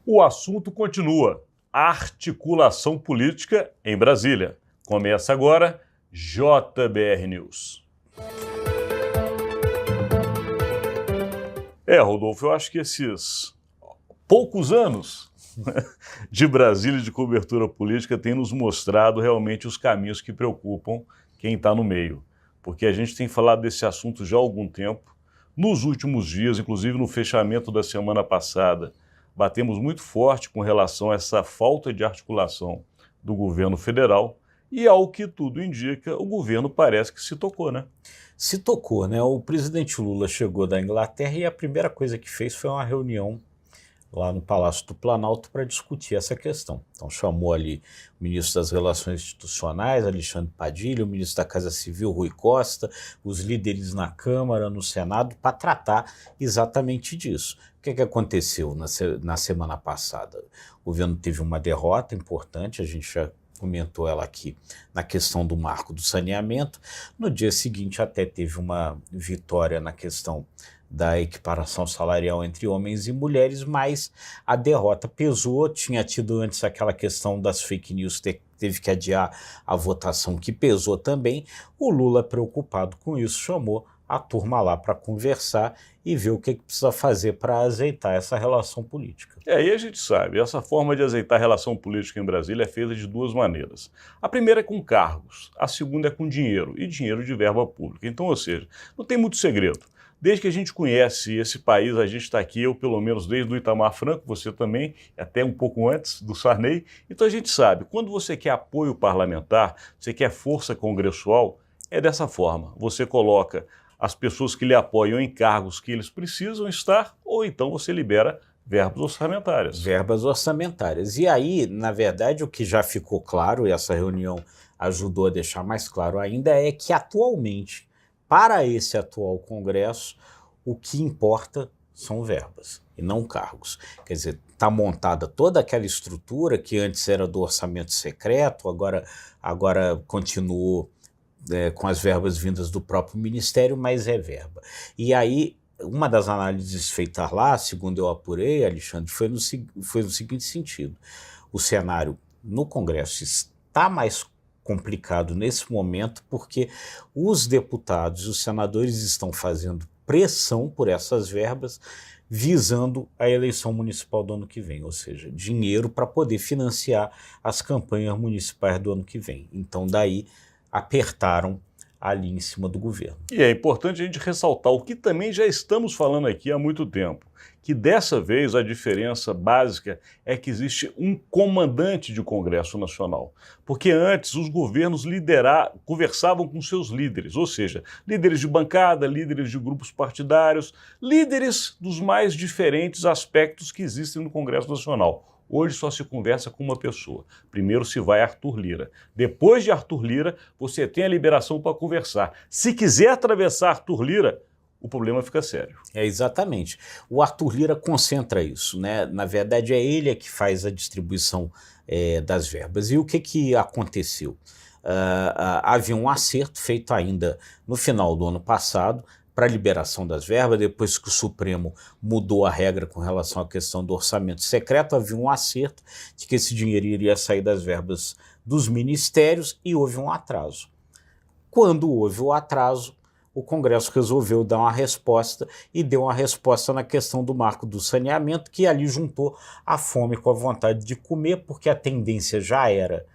O assunto continua. Articulação política em Brasília. Começa agora JBR News. Rodolfo, eu acho que esses poucos anos de Brasília de cobertura política têm nos mostrado realmente os caminhos que preocupam quem está no meio. Porque a gente tem falado desse assunto já há algum tempo. Nos últimos dias, inclusive no fechamento da semana passada, batemos muito forte com relação a essa falta de articulação do governo federal e, ao que tudo indica, o governo parece que se tocou, né? Se tocou, né? O presidente Lula chegou da Inglaterra e a primeira coisa que fez foi uma reunião lá no Palácio do Planalto para discutir essa questão. Então chamou ali o ministro das Relações Institucionais, Alexandre Padilha, o ministro da Casa Civil, Rui Costa, os líderes na Câmara, no Senado, para tratar exatamente disso. O que aconteceu na semana passada? O governo teve uma derrota importante, a gente já comentou ela aqui, na questão do marco do saneamento. No dia seguinte até teve uma vitória na questão da equiparação salarial entre homens e mulheres, mas a derrota pesou. Tinha tido antes aquela questão das fake news, teve que adiar a votação, que pesou também. O Lula, preocupado com isso, chamou a turma lá para conversar e ver o que precisa fazer para azeitar essa relação política. E a gente sabe, essa forma de azeitar a relação política em Brasília é feita de duas maneiras. A primeira é com cargos, a segunda é com dinheiro, e dinheiro de verba pública. Então, ou seja, não tem muito segredo. Desde que a gente conhece esse país, a gente está aqui, eu pelo menos desde o Itamar Franco, você também, até um pouco antes do Sarney. Então a gente sabe, quando você quer apoio parlamentar, você quer força congressual, é dessa forma. Você coloca as pessoas que lhe apoiam em cargos que eles precisam estar, ou então você libera verbas orçamentárias. Verbas orçamentárias. E aí, na verdade, o que já ficou claro, e essa reunião ajudou a deixar mais claro ainda, é que atualmente, para esse atual Congresso, o que importa são verbas e não cargos. Quer dizer, está montada toda aquela estrutura que antes era do orçamento secreto, agora continuou com as verbas vindas do próprio Ministério, mas é verba. E aí, uma das análises feitas lá, segundo eu apurei, Alexandre, foi no seguinte sentido. O cenário no Congresso está mais complicado nesse momento porque os deputados e os senadores estão fazendo pressão por essas verbas visando a eleição municipal do ano que vem, ou seja, dinheiro para poder financiar as campanhas municipais do ano que vem. Então daí apertaram ali em cima do governo. E é importante a gente ressaltar o que também já estamos falando aqui há muito tempo, que dessa vez a diferença básica é que existe um comandante de Congresso Nacional. Porque antes os governos conversavam com seus líderes, ou seja, líderes de bancada, líderes de grupos partidários, líderes dos mais diferentes aspectos que existem no Congresso Nacional. Hoje só se conversa com uma pessoa. Primeiro se vai Arthur Lira. Depois de Arthur Lira, você tem a liberação para conversar. Se quiser atravessar Arthur Lira, o problema fica sério. Exatamente. O Arthur Lira concentra isso, né? Na verdade, é ele que faz a distribuição das verbas. E o que aconteceu? Havia um acerto feito ainda no final do ano passado para a liberação das verbas, depois que o Supremo mudou a regra com relação à questão do orçamento secreto, havia um acerto de que esse dinheiro iria sair das verbas dos ministérios e houve um atraso. Quando houve o atraso, o Congresso resolveu dar uma resposta e deu uma resposta na questão do marco do saneamento, que ali juntou a fome com a vontade de comer, porque a tendência já era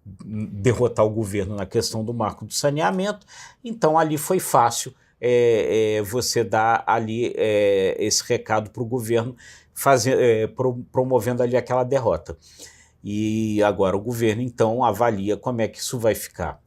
derrotar o governo na questão do marco do saneamento, então ali foi fácil você dá ali esse recado para o governo, promovendo ali aquela derrota. E agora o governo, então, avalia como é que isso vai ficar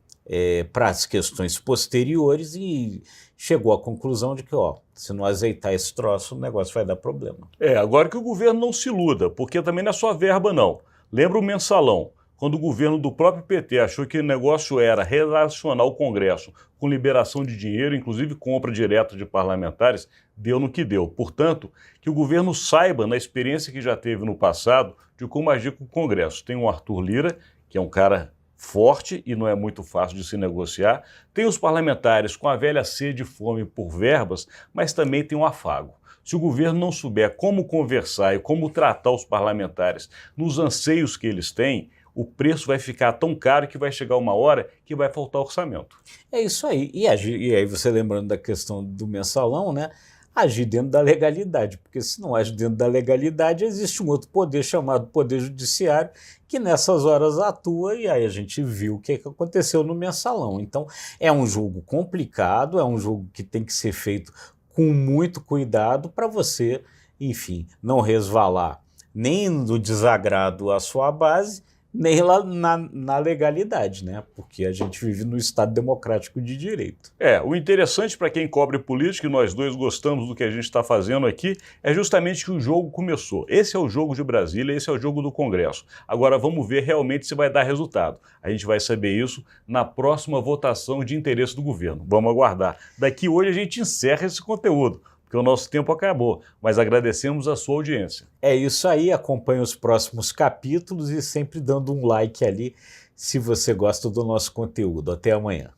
para as questões posteriores e chegou à conclusão de que, se não azeitar esse troço, o negócio vai dar problema. Agora que o governo não se iluda, porque também não é só verba, não. Lembra o mensalão? Quando o governo do próprio PT achou que o negócio era relacionar o Congresso com liberação de dinheiro, inclusive compra direta de parlamentares, deu no que deu. Portanto, que o governo saiba, na experiência que já teve no passado, de como agir com o Congresso. Tem o Arthur Lira, que é um cara forte e não é muito fácil de se negociar. Tem os parlamentares com a velha sede e fome por verbas, mas também tem um afago. Se o governo não souber como conversar e como tratar os parlamentares nos anseios que eles têm, o preço vai ficar tão caro que vai chegar uma hora que vai faltar orçamento. É isso aí. E aí você lembrando da questão do mensalão, né? Agir dentro da legalidade, porque se não age dentro da legalidade, existe um outro poder chamado Poder Judiciário, que nessas horas atua, e aí a gente viu o que aconteceu no mensalão. Então é um jogo complicado, é um jogo que tem que ser feito com muito cuidado para você, enfim, não resvalar nem no desagrado à sua base, nem lá na legalidade, né? Porque a gente vive no Estado democrático de direito. O interessante para quem cobre política, e nós dois gostamos do que a gente está fazendo aqui, é justamente que o jogo começou. Esse é o jogo de Brasília, esse é o jogo do Congresso. Agora vamos ver realmente se vai dar resultado. A gente vai saber isso na próxima votação de interesse do governo. Vamos aguardar. Daqui hoje a gente encerra esse conteúdo, porque o nosso tempo acabou, mas agradecemos a sua audiência. É isso aí, acompanhe os próximos capítulos e sempre dando um like ali se você gosta do nosso conteúdo. Até amanhã.